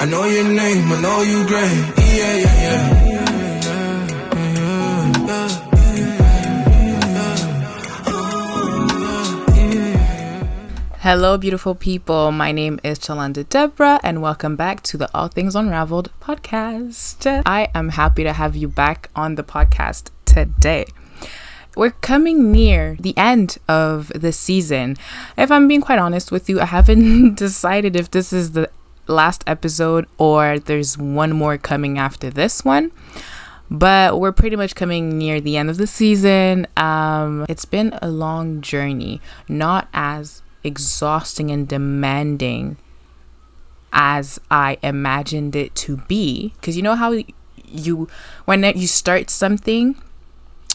I know your name, I know you great. Yeah, yeah, yeah. Hello, beautiful people. My name is Chalanda Deborah, and welcome back to the All Things Unraveled podcast. I am happy to have you back on the podcast today. We're coming near the end of the season. If I'm being quite honest with you, I haven't decided if this is the last episode or there's one more coming after this one. But we're pretty much coming near the end of the season. It's been a long journey, not as exhausting and demanding as I imagined it to be. Because you know how when you start something,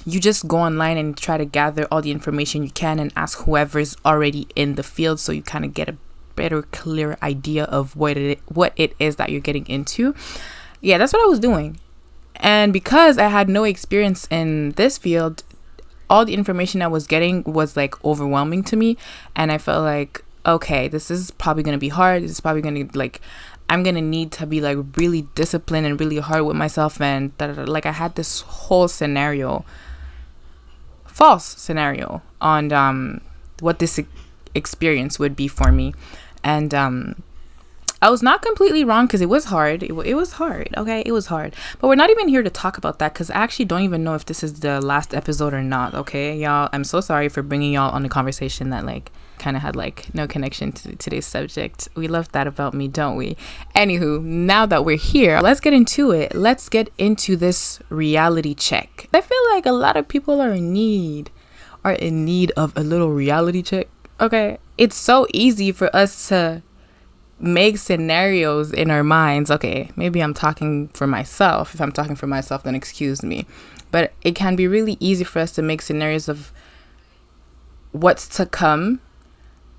you just go online and try to gather all the information you can and ask whoever's already in the field, so you kind of get a better, clear idea of what it is that you're getting into. Yeah, that's what I was doing. And because I had no experience in this field, all the information I was getting was like overwhelming to me. And I felt like, okay, this is probably going to be hard. This is probably going to I'm going to need to be like really disciplined and really hard with myself. And like I had this whole false scenario on what this experience would be for me. And I was not completely wrong, because it was hard. It was hard. Okay, it was hard. But we're not even here to talk about that, because I actually don't even know if this is the last episode or not. Okay, y'all, I'm so sorry for bringing y'all on a conversation that like kind of had like no connection to today's subject. We love that about me, don't we? Anywho, now that we're here, let's get into it. Let's get into this reality check. I feel like a lot of people are in need of a little reality check. Okay, it's so easy for us to make scenarios in our minds. Okay, maybe I'm talking for myself. If I'm talking for myself, then excuse me. But it can be really easy for us to make scenarios of what's to come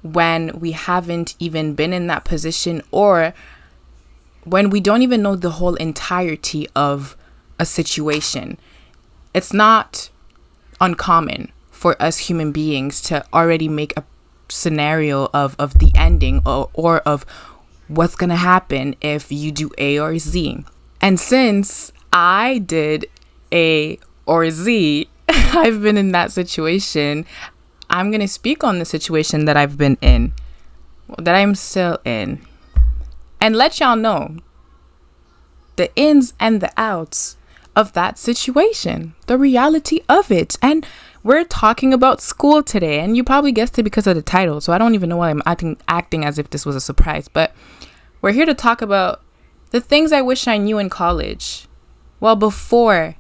when we haven't even been in that position, or when we don't even know the whole entirety of a situation. It's not uncommon for us human beings to already make a scenario of the ending or of what's gonna happen if you do A or Z. And since I did A or Z, I've been in that situation. I'm gonna speak on the situation that I've been in, that I'm still in, and let y'all know the ins and the outs of that situation, the reality of it. And we're talking about school today, and you probably guessed it because of the title, so I don't even know why I'm acting as if this was a surprise. But we're here to talk about the things I wish I knew in college, well, before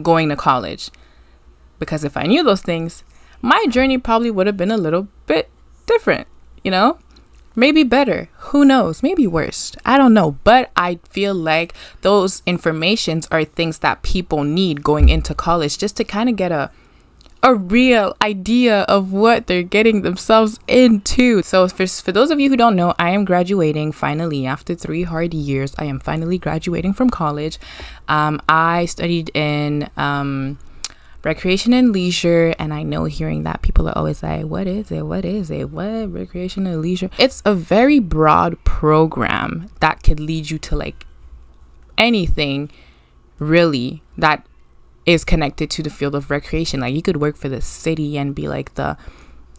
going to college. Because if I knew those things, my journey probably would have been a little bit different, you know? Maybe better. Who knows? Maybe worse. I don't know. But I feel like those informations are things that people need going into college, just to kind of get a real idea of what they're getting themselves into. So for those of you who don't know, I am graduating finally after 3 hard years. I am finally graduating from college. I studied in recreation and leisure, and I know hearing that, people are always like, what is it? What recreation and leisure? It's a very broad program that could lead you to like anything really that is connected to the field of recreation. Like, you could work for the city and be like the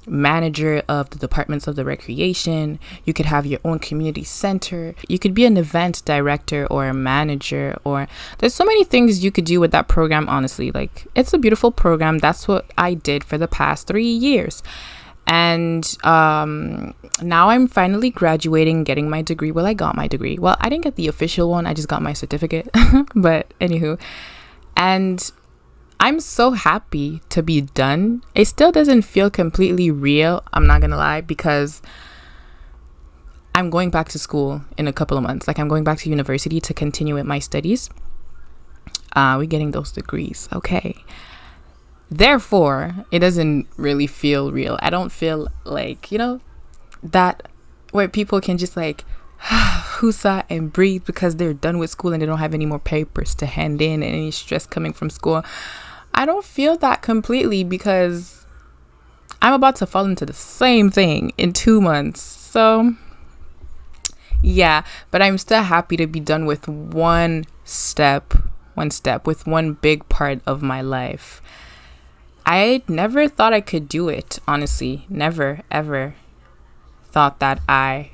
manager of the departments of the recreation. You could have your own community center. You could be an event director or a manager, or there's so many things you could do with that program. Honestly, like, it's a beautiful program. That's what I did for the past 3 years. And now I'm finally graduating, getting my degree. Well, I got my degree. Well, I didn't get the official one. I just got my certificate. But anywho, and I'm so happy to be done. It still doesn't feel completely real, I'm not gonna lie, because I'm going back to school in a couple of months. Like, I'm going back to university to continue with my studies. We're getting those degrees, okay? Therefore, it doesn't really feel real. I don't feel like, you know, that where people can just like whoosah and breathe because they're done with school and they don't have any more papers to hand in and any stress coming from school. I don't feel that completely, because I'm about to fall into the same thing in 2 months. So Yeah, but I'm still happy to be done with one step with one big part of my life. I never thought I could do it, honestly. Never, ever thought that I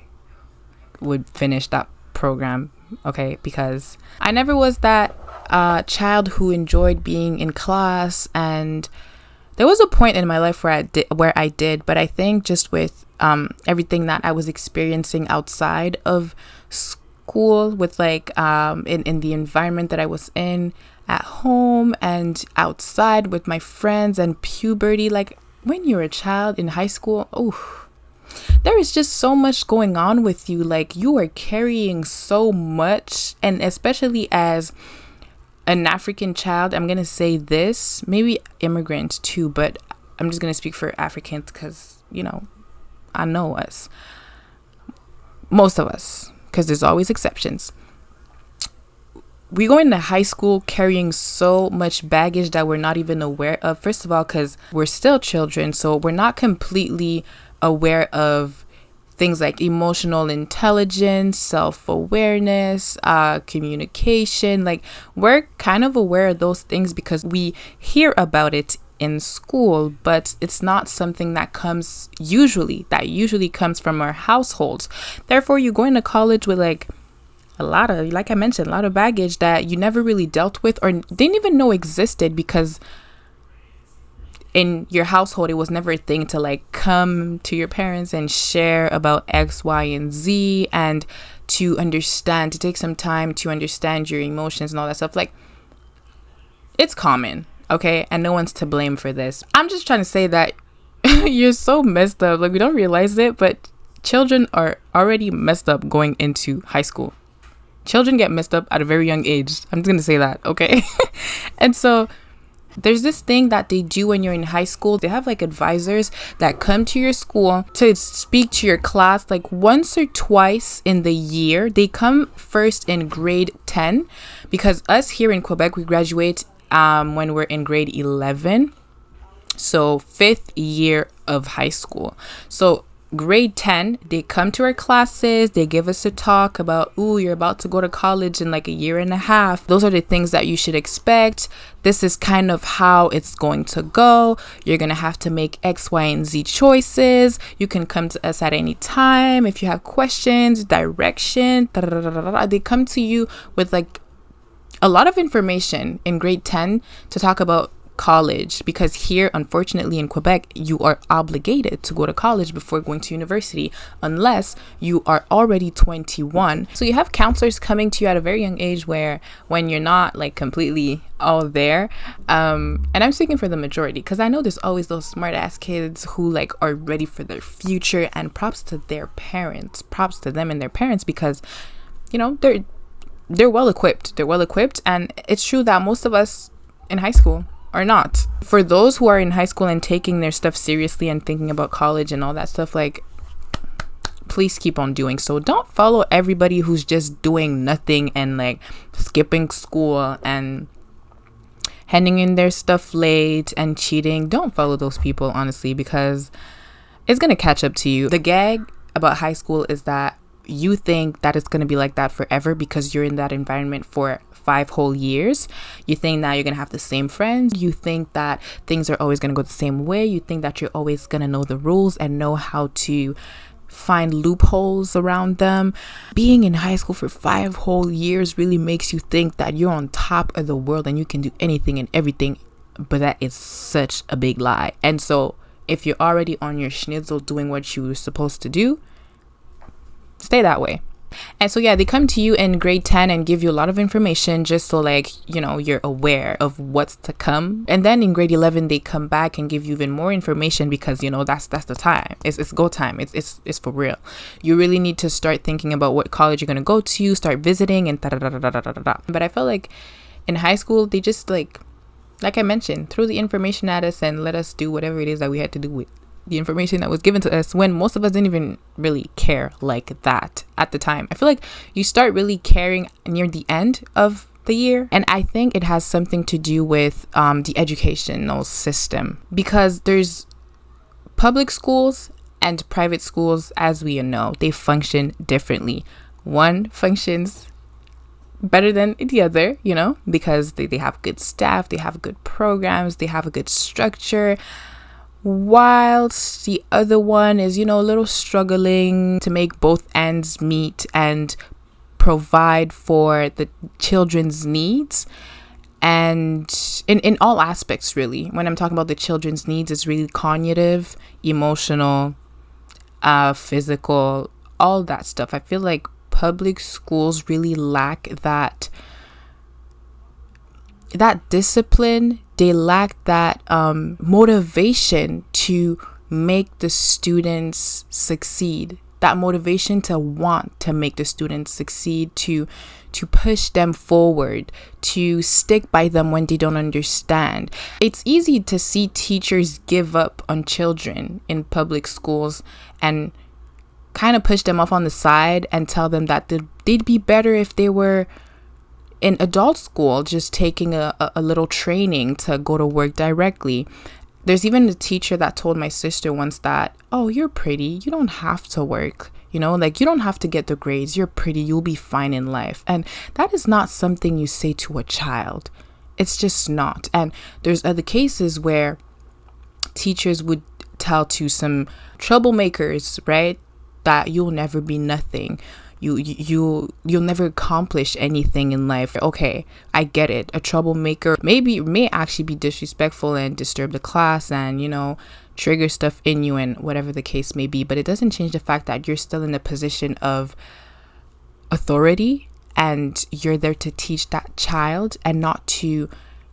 would finish that program, okay? Because I never was that child who enjoyed being in class, and there was a point in my life where I did, but I think just with everything that I was experiencing outside of school, with like in the environment that I was in at home and outside with my friends and puberty, like when you're a child in high school, oh, there is just so much going on with you. Like you are carrying so much, and especially as an African child, I'm gonna say this, maybe immigrant too, but I'm just gonna speak for Africans because, you know, I know us, most of us, because there's always exceptions. We go into high school carrying so much baggage that we're not even aware of. First of all, because we're still children, so we're not completely aware of things like emotional intelligence, self-awareness, communication. Like we're kind of aware of those things because we hear about it in school, but it's not something that usually comes from our households. Therefore, you go into college with like a lot of, like I mentioned, a lot of baggage that you never really dealt with or didn't even know existed, because in your household it was never a thing to like come to your parents and share about X, Y, and Z, and to take some time to understand your emotions and all that stuff. Like, it's common, okay? And no one's to blame for this. I'm just trying to say that you're so messed up. Like, we don't realize it, but children are already messed up going into high school. Children get messed up at a very young age. I'm just gonna say that, okay? And so there's this thing that they do when you're in high school. They have like advisors that come to your school to speak to your class like once or twice in the year. They come first in grade 10, because us here in Quebec, we graduate when we're in grade 11. So 5th year of high school. So grade 10, they come to our classes, they give us a talk about, ooh, you're about to go to college in like a year and a half. Those are the things that you should expect. This is kind of how it's going to go. You're going to have to make X, Y, and Z choices. You can come to us at any time if you have questions, direction. They come to you with like a lot of information in grade 10 to talk about college, because here, unfortunately, in Quebec, you are obligated to go to college before going to university unless you are already 21. So you have counselors coming to you at a very young age, where when you're not like completely all there, and I'm speaking for the majority, because I know there's always those smart ass kids who like are ready for their future, and props to their parents, props to them and their parents, because you know they're well equipped, and it's true that most of us in high school are not. For those who are in high school and taking their stuff seriously and thinking about college and all that stuff, like, please keep on doing so. Don't follow everybody who's just doing nothing and like skipping school and handing in their stuff late and cheating. Don't follow those people, honestly, because it's gonna catch up to you. The gag about high school is that you think that it's gonna be like that forever because you're in that environment for 5 whole years. You think that you're gonna have the same friends. You think that things are always gonna go the same way. You think that you're always gonna know the rules and know how to find loopholes around them. Being in high school for 5 whole years really makes you think that you're on top of the world and you can do anything and everything, but that is such a big lie. And so if you're already on your schnitzel doing what you were supposed to do, stay that way. And so yeah, they come to you in grade 10 and give you a lot of information just so like, you know, you're aware of what's to come. And then in grade 11 they come back and give you even more information, because you know that's the time. It's go time. It's for real. You really need to start thinking about what college you're going to go to, start visiting and da-da-da-da-da-da-da. But I felt like in high school they just like I mentioned, threw the information at us and let us do whatever it is that we had to do with the information that was given to us, when most of us didn't even really care like that at the time. I feel like you start really caring near the end of the year, and I think it has something to do with the educational system, because there's public schools and private schools, as we know, they function differently. one functions better than the other, because they have good staff, they have good programs, they have a good structure, whilst the other one is, a little struggling to make both ends meet and provide for the children's needs. And in all aspects, really, when I'm talking about the children's needs, it's really cognitive, emotional, physical, all that stuff. I feel like public schools really lack that discipline. They lack that motivation to make the students succeed, that motivation to want to make the students succeed, to push them forward, to stick by them when they don't understand. It's easy to see teachers give up on children in public schools and kind of push them off on the side and tell them that they'd be better if they were in adult school, just taking a little training to go to work directly. There's even a teacher that told my sister once that, oh, you're pretty, you don't have to work, you don't have to get the grades, you're pretty, you'll be fine in life. And that is not something you say to a child. It's just not. And there's other cases where teachers would tell to some troublemakers, right, that you'll never be nothing. You'll never accomplish anything in life. Okay, I get it. A troublemaker may actually be disrespectful and disturb the class and, trigger stuff in you and whatever the case may be. But it doesn't change the fact that you're still in a position of authority and you're there to teach that child and not to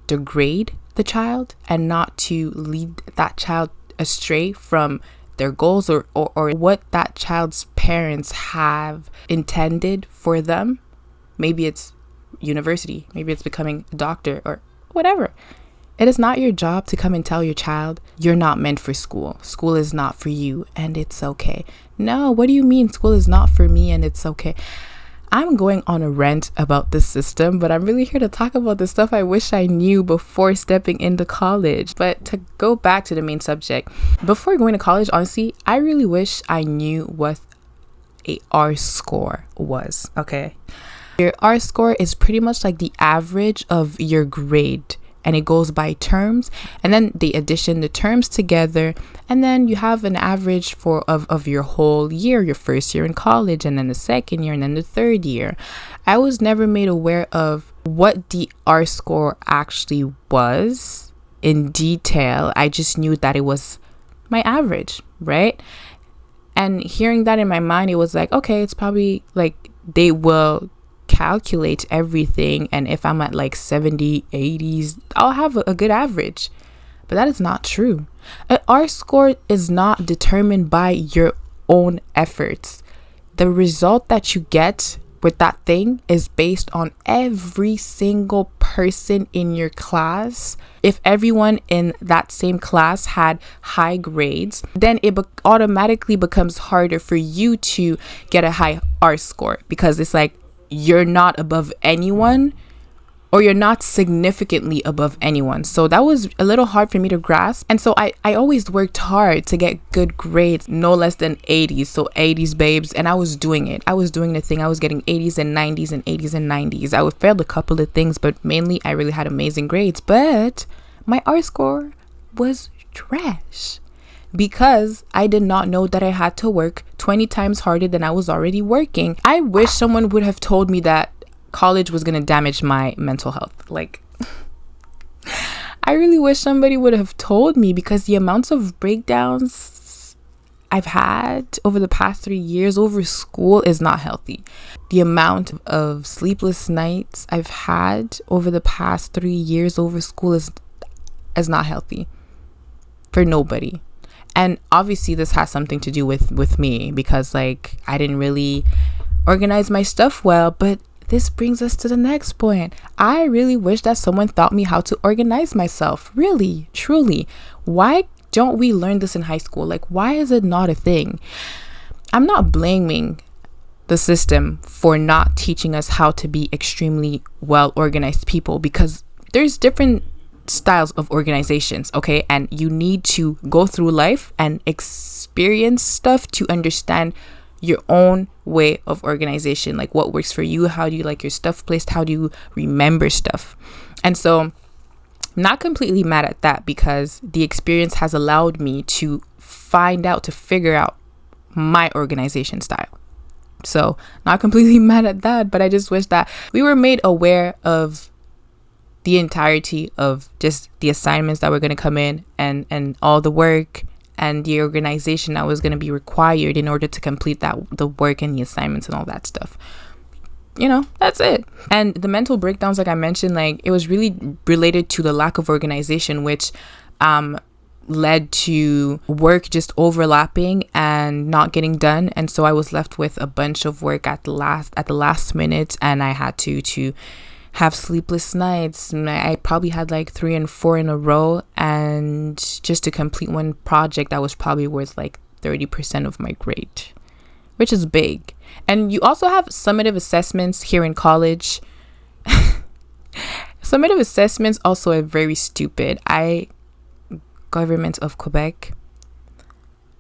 degrade the child and not to lead that child astray from their goals or what that child's parents have intended for them. Maybe it's university, maybe it's becoming a doctor or whatever. It is not your job to come and tell your child you're not meant for school. School is not for you and it's okay. No, what do you mean school is not for me and it's okay? I'm going on a rant about this system, but I'm really here to talk about the stuff I wish I knew before stepping into college. But to go back to the main subject, before going to college, honestly, I really wish I knew what a R score was, okay? Your R score is pretty much like the average of your grade. And it goes by terms, and then they addition the terms together, and then you have an average of your whole year, your first year in college, and then the second year, and then the third year. I was never made aware of what the R score actually was in detail. I just knew that it was my average, right? And hearing that in my mind, it was like, okay, it's probably like they will calculate everything, and if I'm at like 70, 80s, I'll have a good average. But that is not true. An R score is not determined by your own efforts. The result that you get with that thing is based on every single person in your class. If everyone in that same class had high grades, then it automatically becomes harder for you to get a high R score, because it's like you're not above anyone, or you're not significantly above anyone. So that was a little hard for me to grasp. And so I always worked hard to get good grades, no less than 80s. So 80s babes. And I was doing it. I was doing the thing. I was getting 80s and 90s and 80s and 90s. I failed a couple of things, but mainly I really had amazing grades. But my R score was trash, because I did not know that I had to work 20 times harder than I was already working. I wish someone would have told me that college was going to damage my mental health. Like, I really wish somebody would have told me, because the amounts of breakdowns I've had over the past 3 years over school is not healthy. The amount of sleepless nights I've had over the past 3 years over school is not healthy for nobody. And obviously this has something to do with me, because like I didn't really organize my stuff well. But this brings us to the next point. I really wish that someone taught me how to organize myself. Really, truly. Why don't we learn this in high school? Like, why is it not a thing? I'm not blaming the system for not teaching us how to be extremely well organized people, because there's different styles of organizations, okay? And you need to go through life and experience stuff to understand your own way of organization, like what works for you. How do you like your stuff placed? How do you remember stuff? And so I'm not completely mad at that, because the experience has allowed me to figure out my organization style. So not completely mad at that, but I just wish that we were made aware of the entirety of just the assignments that were going to come in, and all the work and the organization that was going to be required in order to complete the work and the assignments and all that stuff. That's it. And the mental breakdowns, like I mentioned, like it was really related to the lack of organization, which led to work just overlapping and not getting done. And so I was left with a bunch of work at the last minute, and I had to have sleepless nights. I probably had like 3 and 4 in a row, and just to complete one project that was probably worth like 30% of my grade, which is big. And you also have summative assessments here in college. Summative assessments also are very stupid. Government of Quebec,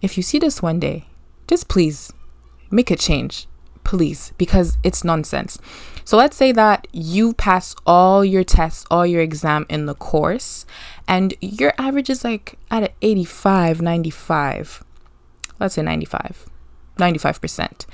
if you see this one day, just please make a change, please, because it's nonsense. So let's say that you pass all your tests, all your exam in the course, and your average is like at an 85, 95. Let's say 95%.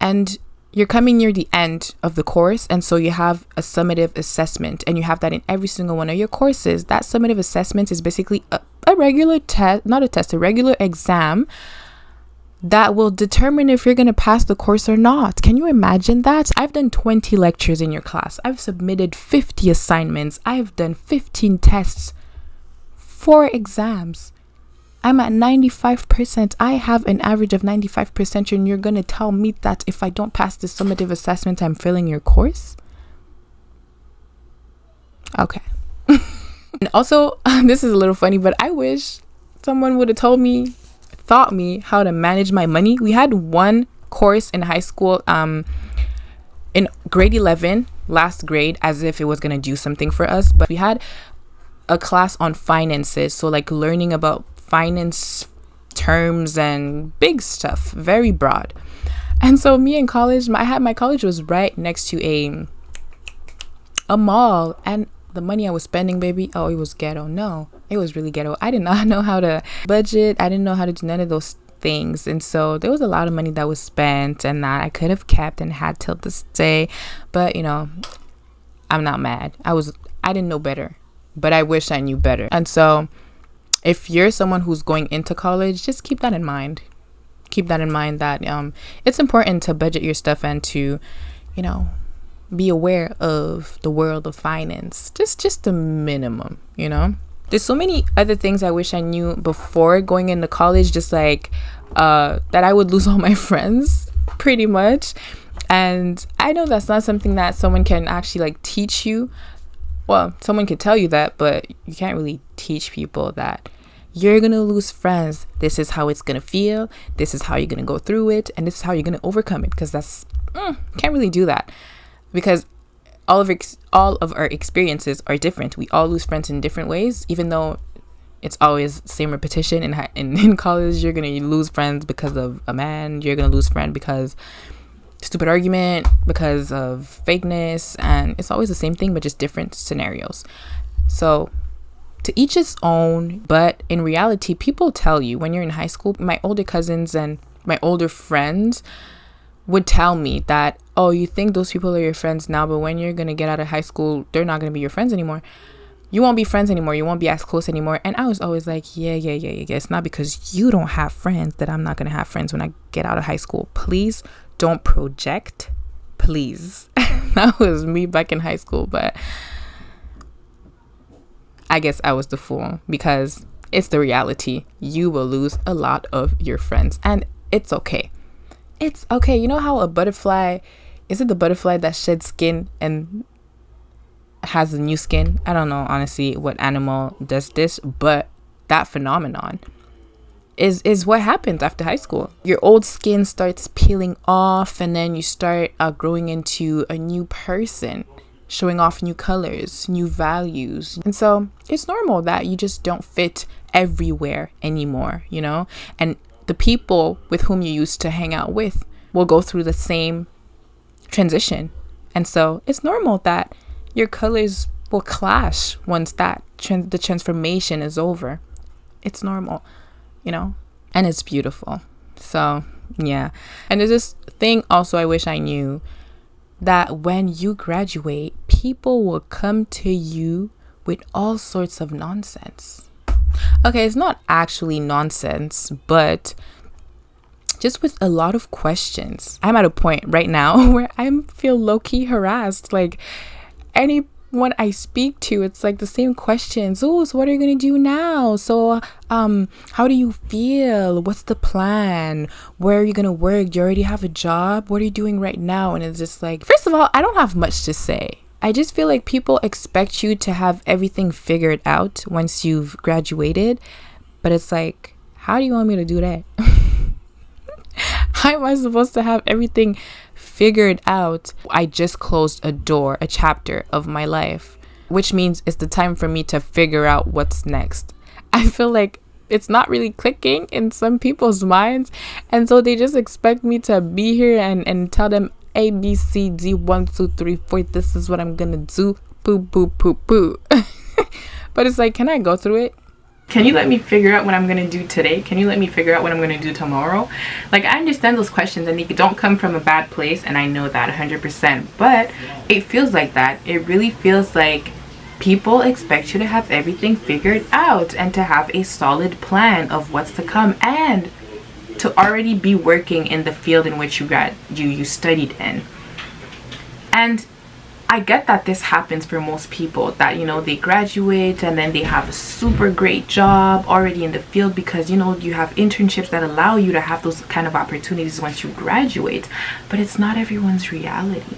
And you're coming near the end of the course, and so you have a summative assessment, and you have that in every single one of your courses. That summative assessment is basically a regular test, not a test, a regular exam that will determine if you're going to pass the course or not. Can you imagine that? I've done 20 lectures in your class. I've submitted 50 assignments. I've done 15 tests, 4 exams. I'm at 95%. I have an average of 95%, and you're going to tell me that if I don't pass the summative assessment, I'm failing your course? Okay. And also, this is a little funny, but I wish someone would have taught me how to manage my money. We had one course in high school, in grade 11, last grade, as if it was going to do something for us. But we had a class on finances. So like learning about finance terms and big stuff, very broad. And so me in college, my college was right next to a mall, and the money I was spending, baby, it was ghetto. No, it was really ghetto. I did not know how to budget. I didn't know how to do none of those things. And so there was a lot of money that was spent and that I could have kept and had till this day. But, I'm not mad. I didn't know better, but I wish I knew better. And so if you're someone who's going into college, just keep that in mind. Keep that in mind that it's important to budget your stuff and to, be aware of the world of finance. Just the minimum, There's so many other things I wish I knew before going into college, just like that I would lose all my friends pretty much. And I know that's not something that someone can actually like teach you. Well, someone could tell you that, but you can't really teach people that you're going to lose friends. This is how it's going to feel. This is how you're going to go through it. And this is how you're going to overcome it. Because can't really do that. Because all of our experiences are different. We all lose friends in different ways, even though it's always same repetition. In college, you're going to lose friends because of a man. You're going to lose friend because stupid argument, because of fakeness. And it's always the same thing, but just different scenarios. So to each his own. But in reality, people tell you when you're in high school, my older cousins and my older friends would tell me that, oh, you think those people are your friends now, but when you're going to get out of high school, they're not going to be your friends anymore. You won't be friends anymore. You won't be as close anymore. And I was always like, yeah. It's not because you don't have friends that I'm not going to have friends when I get out of high school. Please don't project. Please. That was me back in high school. But I guess I was the fool, because it's the reality. You will lose a lot of your friends, and it's okay. It's okay. You know how a butterfly, is it the butterfly that sheds skin and has a new skin? I don't know, honestly, what animal does this, but that phenomenon is what happens after high school. Your old skin starts peeling off, and then you start growing into a new person, showing off new colors, new values. And so it's normal that you just don't fit everywhere anymore, And the people with whom you used to hang out with will go through the same transition. And so it's normal that your colors will clash once that the transformation is over. It's normal, you know, and it's beautiful. So yeah. And there's this thing also I wish I knew, that when you graduate, people will come to you with all sorts of nonsense. Okay, it's not actually nonsense, but just with a lot of questions. I'm at a point right now where I feel low-key harassed. Like, anyone I speak to, it's like the same questions. Oh, so what are you gonna do now? So how do you feel? What's the plan? Where are you gonna work? Do you already have a job? What are you doing right now? And it's just like, first of all, I don't have much to say. I just feel like people expect you to have everything figured out once you've graduated. But it's like, how do you want me to do that? How am I supposed to have everything figured out? I just closed a chapter of my life, which means it's the time for me to figure out what's next. I feel like it's not really clicking in some people's minds, and so they just expect me to be here and tell them A, B, C, D, 1, 2, 3, 4, this is what I'm gonna do, boo, boo, boo, boo. But it's like, can I go through it? Can you let me figure out what I'm going to do today? Can you let me figure out what I'm going to do tomorrow? Like, I understand those questions and they don't come from a bad place, and I know that 100%, but it feels like that. It really feels like people expect you to have everything figured out and to have a solid plan of what's to come, and to already be working in the field in which you studied in. And I get that this happens for most people, that, you know, they graduate and then they have a super great job already in the field, because, you know, you have internships that allow you to have those kind of opportunities once you graduate. But it's not everyone's reality.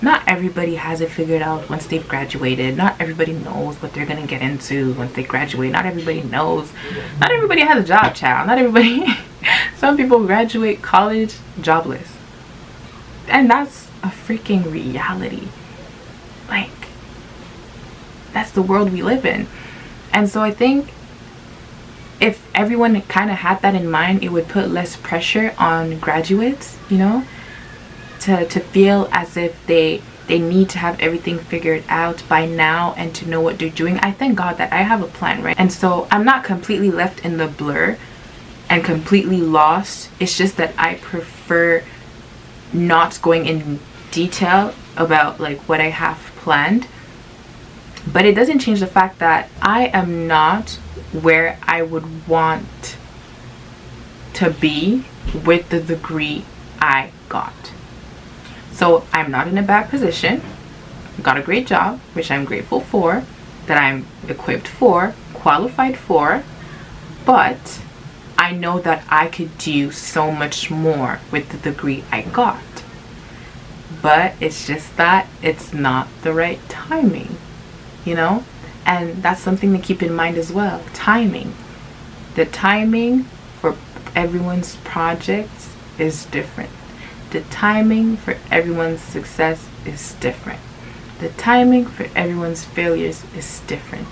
Not everybody has it figured out once they've graduated. Not everybody knows what they're gonna get into once they graduate. Not everybody knows. Not everybody has a job, child. Not everybody. Some people graduate college jobless, and that's a freaking reality. Like, that's the world we live in. And so I think if everyone kind of had that in mind, it would put less pressure on graduates, you know, to feel as if they need to have everything figured out by now and to know what they're doing. I thank God that I have a plan, right? And so I'm not completely left in the blur and completely lost. It's just that I prefer not going in detail about like what I have planned. But it doesn't change the fact that I am not where I would want to be with the degree I got. So I'm not in a bad position. Got a great job, which I'm grateful for, that I'm equipped for, qualified for, but I know that I could do so much more with the degree I got. But it's just that it's not the right timing, you know? And that's something to keep in mind as well. Timing. The timing for everyone's projects is different. The timing for everyone's success is different. The timing for everyone's failures is different.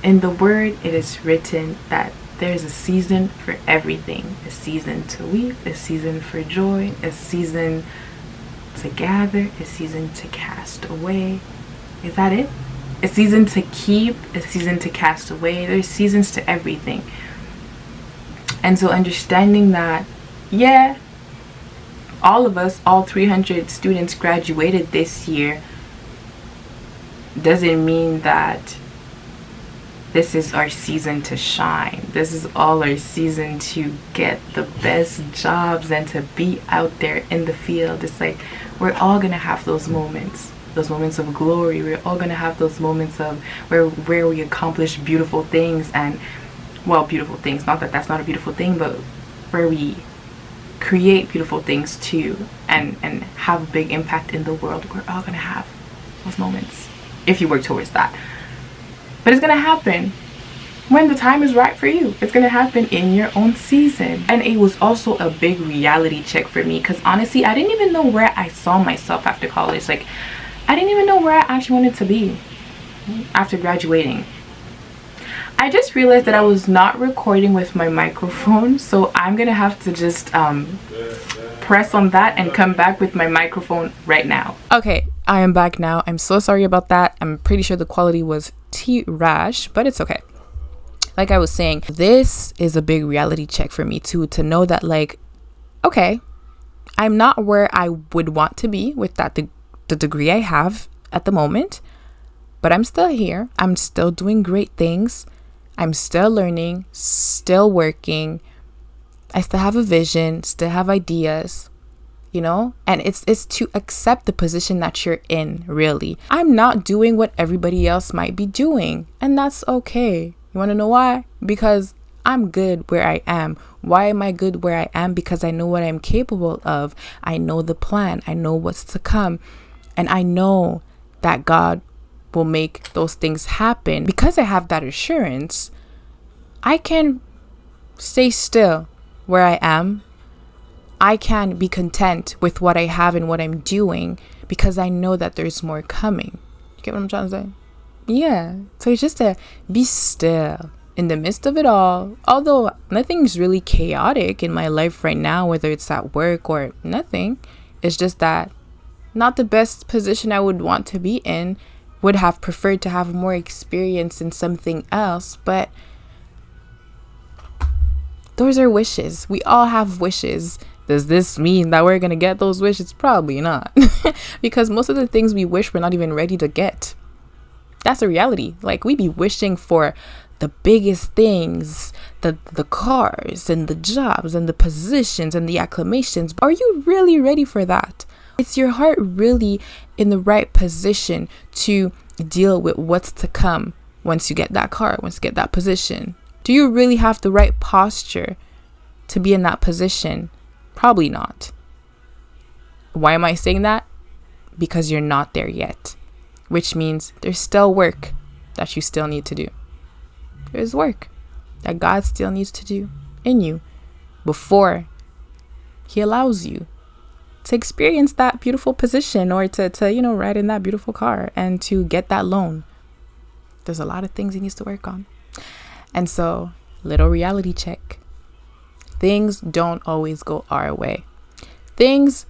In the word, it is written that there's a season for everything. A season to weep, a season for joy, a season to gather, a season to cast away. Is that it? A season to keep, a season to cast away. There's seasons to everything. And so understanding that, yeah, all of us, all 300 students graduated this year, doesn't mean that this is our season to shine. This is all our season to get the best jobs and to be out there in the field. It's like, we're all gonna have those moments of glory. We're all gonna have those moments of where we accomplish beautiful things, and, well, beautiful things, not that that's not a beautiful thing, but where we create beautiful things too, and have a big impact in the world. We're all gonna have those moments if you work towards that. But it's gonna happen when the time is right for you. It's gonna happen in your own season. And it was also a big reality check for me, because honestly, I didn't even know where I saw myself after college. Like, I didn't even know where I actually wanted to be after graduating. I just realized that I was not recording with my microphone, so I'm gonna have to just press on that and come back with my microphone right now. Okay, I am back now. I'm so sorry about that. I'm pretty sure the quality was trash, but it's okay. Like I was saying, this is a big reality check for me too, to know that like, okay, I'm not where I would want to be with that the degree I have at the moment, but I'm still here. I'm still doing great things. I'm still learning, still working. I still have a vision, still have ideas, you know? And it's to accept the position that you're in, really. I'm not doing what everybody else might be doing, and that's okay. You want to know why? Because I'm good where I am. Why am I good where I am? Because I know what I'm capable of. I know the plan. I know what's to come. And I know that God will make those things happen. Because I have that assurance, I can stay still where I am. I can be content with what I have and what I'm doing because I know that there's more coming. You get what I'm trying to say? Yeah. So it's just to be still in the midst of it all. Although nothing's really chaotic in my life right now, whether it's at work or nothing. It's just that not the best position I would want to be in. Would have preferred to have more experience in something else, but those are wishes. We all have wishes. Does this mean that we're gonna get those wishes? Probably not. Because most of the things we wish we're not even ready to get. That's a reality. Like, we be wishing for the biggest things, the cars and the jobs and the positions and the acclamations. Are you really ready for that? Is your heart really in the right position to deal with what's to come once you get that car, once you get that position? Do you really have the right posture to be in that position? Probably not. Why am I saying that? Because you're not there yet. Which means there's still work that you still need to do. There's work that God still needs to do in you before He allows you to experience that beautiful position or to ride in that beautiful car and to get that loan. There's a lot of things He needs to work on. And so, little reality check. Things don't always go our way. Things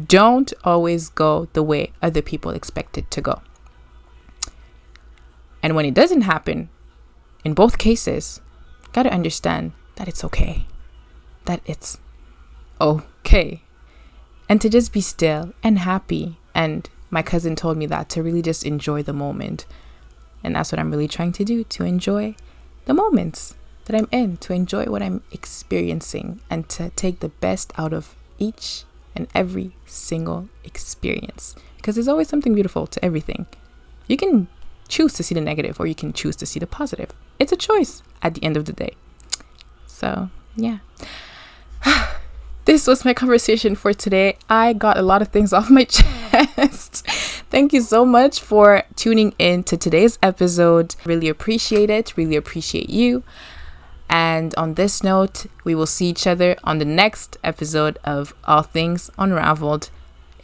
don't always go the way other people expect it to go. And when it doesn't happen, in both cases, got to understand that it's okay. That it's okay. And to just be still and happy. And my cousin told me that, to really just enjoy the moment. And that's what I'm really trying to do, to enjoy the moments that I'm in, to enjoy what I'm experiencing, and to take the best out of each and every single experience. Because there's always something beautiful to everything. You can choose to see the negative or you can choose to see the positive. It's a choice at the end of the day. So, yeah. This was my conversation for today. I got a lot of things off my chest. Thank you so much for tuning in to today's episode. Really appreciate it. Really appreciate you. And on this note, we will see each other on the next episode of All Things Unraveled.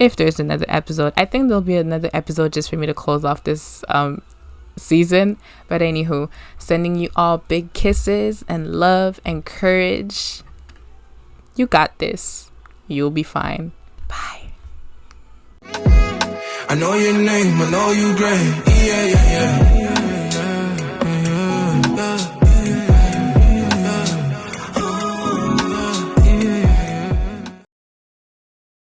If there's another episode, I think there'll be another episode just for me to close off this season. But anywho, sending you all big kisses and love and courage. You got this. You'll be fine. Bye. I know your name, I know you great. Yeah, yeah, yeah.